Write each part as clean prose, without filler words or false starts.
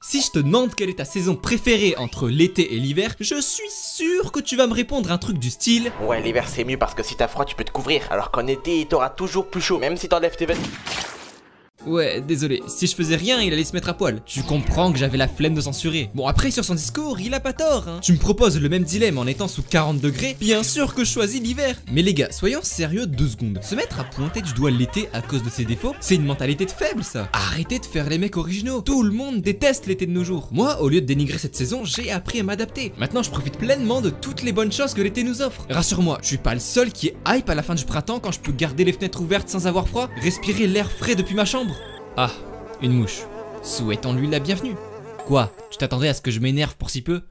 Si je te demande quelle est ta saison préférée entre l'été et l'hiver, je suis sûr que tu vas me répondre un truc du style: ouais, l'hiver c'est mieux parce que si t'as froid tu peux te couvrir, alors qu'en été t'auras toujours plus chaud, même si t'enlèves tes vêtements. ouais, désolé, si je faisais rien, il allait se mettre à poil. Tu comprends que j'avais la flemme de censurer. Bon, après, sur son discours, il a pas tort, hein. Tu me proposes le même dilemme en étant sous 40 degrés, bien sûr que je choisis l'hiver. Mais les gars, soyons sérieux 2 secondes. Se mettre à pointer du doigt l'été à cause de ses défauts, c'est une mentalité de faible, ça. Arrêtez de faire les mecs originaux. Tout le monde déteste l'été de nos jours. Moi, au lieu de dénigrer cette saison, j'ai appris à m'adapter. Maintenant, je profite pleinement de toutes les bonnes choses que l'été nous offre. Rassure-moi, je suis pas le seul qui est hype à la fin du printemps quand je peux garder les fenêtres ouvertes sans avoir froid, respirer l'air frais depuis ma chambre. Ah, une mouche. Souhaitons-lui la bienvenue. Quoi? Tu t'attendais à ce que je m'énerve pour si peu?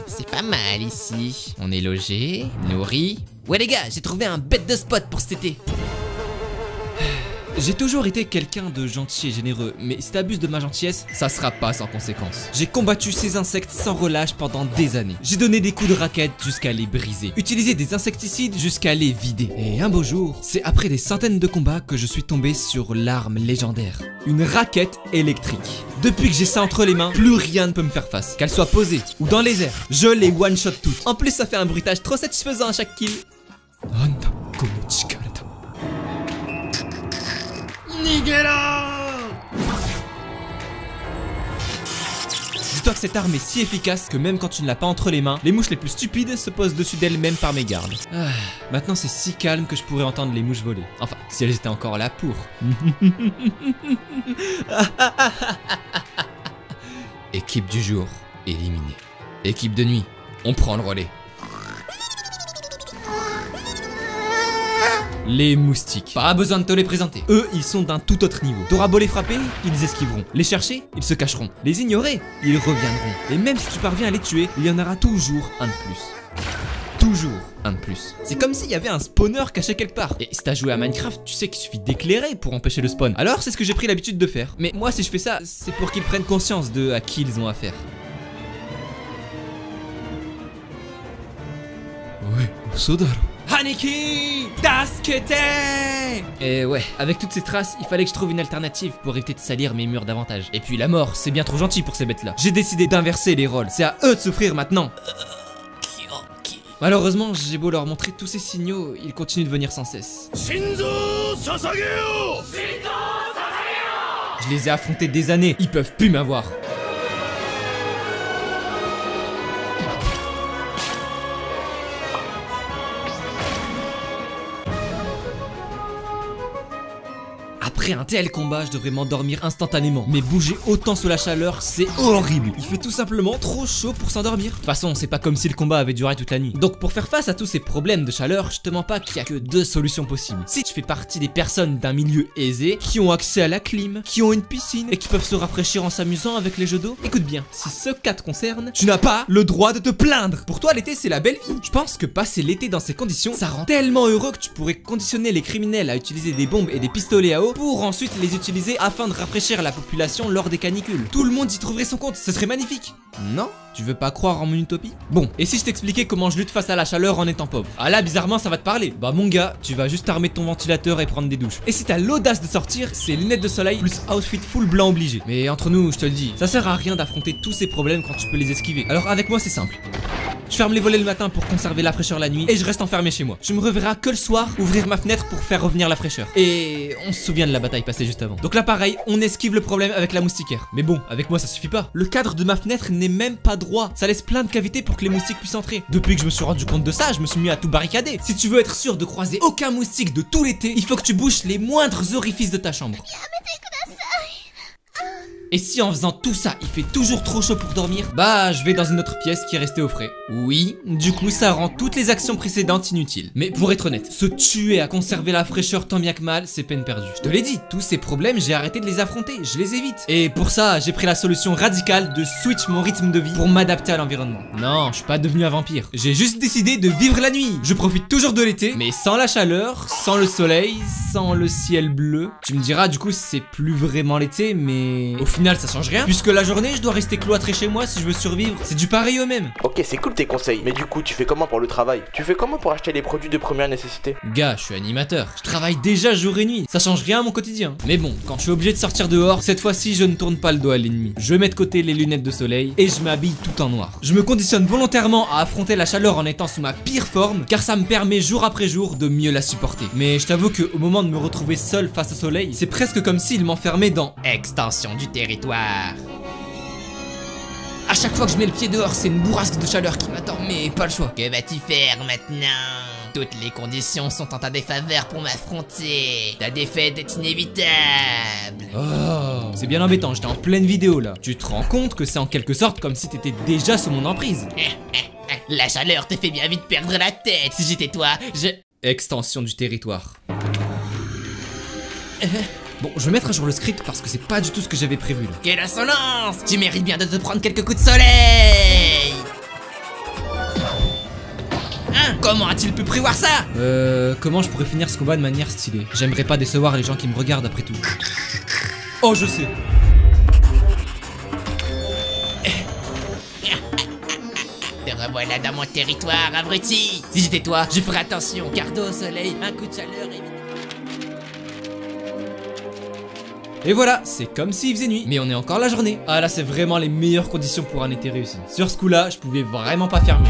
C'est pas mal ici. On est logé, nourri. Ouais les gars, j'ai trouvé un bête de spot pour cet été. J'ai toujours été quelqu'un de gentil et généreux, mais si t'abuses de ma gentillesse, ça sera pas sans conséquence. J'ai combattu ces insectes sans relâche pendant des années. J'ai donné des coups de raquette jusqu'à les briser, utilisé des insecticides jusqu'à les vider. Et un beau jour, c'est après des centaines de combats que je suis tombé sur l'arme légendaire. Une raquette électrique. Depuis que j'ai ça entre les mains, plus rien ne peut me faire face. Qu'elle soit posée ou dans les airs, je les one-shot toutes. En plus, ça fait un bruitage trop satisfaisant à chaque kill. Dis-toi que cette arme est si efficace que même quand tu ne l'as pas entre les mains, les mouches les plus stupides se posent dessus d'elles-mêmes par mégarde. Maintenant c'est si calme que je pourrais entendre les mouches voler. Enfin, si elles étaient encore là pour. Équipe du jour, éliminée. Équipe de nuit, on prend le relais. Les moustiques. Pas besoin de te les présenter. Eux, ils sont d'un tout autre niveau. T'auras beau les frapper, ils esquiveront. Les chercher, ils se cacheront. Les ignorer, ils reviendront. Et même si tu parviens à les tuer, il y en aura toujours un de plus. Toujours un de plus. C'est comme s'il y avait un spawner caché quelque part. Et si t'as joué à Minecraft, tu sais qu'il suffit d'éclairer pour empêcher le spawn. Alors c'est ce que j'ai pris l'habitude de faire. Mais moi si je fais ça, c'est pour qu'ils prennent conscience de à qui ils ont affaire. Ouais, Sodaro. Haneki Daskete. Et ouais, avec toutes ces traces, il fallait que je trouve une alternative pour éviter de salir mes murs davantage. Et puis la mort, c'est bien trop gentil pour ces bêtes-là. J'ai décidé d'inverser les rôles. C'est à eux de souffrir maintenant. Malheureusement, j'ai beau leur montrer tous ces signaux, ils continuent de venir sans cesse. Je les ai affrontés des années, ils peuvent plus m'avoir. Après un tel combat, je devrais m'endormir instantanément. Mais bouger autant sous la chaleur, c'est horrible. Il fait tout simplement trop chaud pour s'endormir. De toute façon, c'est pas comme si le combat avait duré toute la nuit. Donc pour faire face à tous ces problèmes de chaleur, je te mens pas qu'il y a que 2 solutions possibles. Si tu fais partie des personnes d'un milieu aisé, qui ont accès à la clim, qui ont une piscine et qui peuvent se rafraîchir en s'amusant avec les jeux d'eau, écoute bien, si ce cas te concerne, tu n'as pas le droit de te plaindre. Pour toi, l'été, c'est la belle vie. Je pense que passer l'été dans ces conditions, ça rend tellement heureux que tu pourrais conditionner les criminels à utiliser des bombes et des pistolets à eau pour ensuite les utiliser afin de rafraîchir la population lors des canicules. Tout le monde y trouverait son compte, ce serait magnifique. Non? Tu veux pas croire en mon utopie? Bon, et si je t'expliquais comment je lutte face à la chaleur en étant pauvre? Ah là, bizarrement, ça va te parler. Bah mon gars, tu vas juste armer ton ventilateur et prendre des douches. Et si t'as l'audace de sortir, c'est lunettes de soleil plus outfit full blanc obligé. Mais entre nous, je te le dis, ça sert à rien d'affronter tous ces problèmes quand tu peux les esquiver. Alors avec moi, c'est simple. Je ferme les volets le matin pour conserver la fraîcheur la nuit et je reste enfermé chez moi. Tu me reverras que le soir ouvrir ma fenêtre pour faire revenir la fraîcheur. Et on se souvient de la bataille passée juste avant. Donc là pareil, on esquive le problème avec la moustiquaire. Mais bon, avec moi ça suffit pas. Le cadre de ma fenêtre n'est même pas droit. Ça laisse plein de cavités pour que les moustiques puissent entrer. Depuis que je me suis rendu compte de ça, je me suis mis à tout barricader. Si tu veux être sûr de croiser aucun moustique de tout l'été, il faut que tu bouches les moindres orifices de ta chambre. Et si en faisant tout ça, il fait toujours trop chaud pour dormir, bah je vais dans une autre pièce qui est restée au frais. Oui, du coup ça rend toutes les actions précédentes inutiles. Mais pour être honnête, se tuer à conserver la fraîcheur tant bien que mal, c'est peine perdue. Je te l'ai dit, tous ces problèmes, j'ai arrêté de les affronter, je les évite. Et pour ça, j'ai pris la solution radicale de switch mon rythme de vie pour m'adapter à l'environnement. Non, je suis pas devenu un vampire. J'ai juste décidé de vivre la nuit. Je profite toujours de l'été, mais sans la chaleur, sans le soleil, sans le ciel bleu. Tu me diras, du coup, c'est plus vraiment l'été, mais au final, final ça change rien, puisque la journée je dois rester cloîtré chez moi si je veux survivre. C'est du pareil au même. Ok, c'est cool tes conseils, mais du coup tu fais comment pour le travail? Tu fais comment pour acheter les produits de première nécessité? Gars, je suis animateur, je travaille déjà jour et nuit, ça change rien à mon quotidien. Mais bon, quand je suis obligé de sortir dehors, cette fois-ci je ne tourne pas le dos à l'ennemi. Je mets de côté les lunettes de soleil et je m'habille tout en noir. Je me conditionne volontairement à affronter la chaleur en étant sous ma pire forme, car ça me permet jour après jour de mieux la supporter. Mais je t'avoue qu'au moment de me retrouver seul face au soleil, c'est presque comme s'il m'enfermait dans extension du territoire. À chaque fois que je mets le pied dehors, c'est une bourrasque de chaleur qui m'attend, mais pas le choix. Que vas-tu faire maintenant? Toutes les conditions sont en ta défaveur pour m'affronter. Ta défaite est inévitable. Oh, c'est bien embêtant, j'étais en pleine vidéo là. Tu te rends compte que c'est en quelque sorte comme si t'étais déjà sous mon emprise. La chaleur te fait bien vite perdre la tête. Si j'étais toi, je... Extension du territoire. Bon, je vais mettre à jour le script parce que c'est pas du tout ce que j'avais prévu là. Quelle insolence! Tu mérites bien de te prendre quelques coups de soleil! Hein? Comment a-t-il pu prévoir ça? Comment je pourrais finir ce combat de manière stylée? J'aimerais pas décevoir les gens qui me regardent après tout. Oh, je sais. Te revoilà dans mon territoire, abruti! Si j'étais toi, je ferais attention, car d'eau au soleil, un coup de chaleur et... Et voilà, c'est comme s'il faisait nuit, mais on est encore la journée. Ah là, c'est vraiment les meilleures conditions pour un été réussi. Sur ce coup là, je pouvais vraiment pas faire mieux.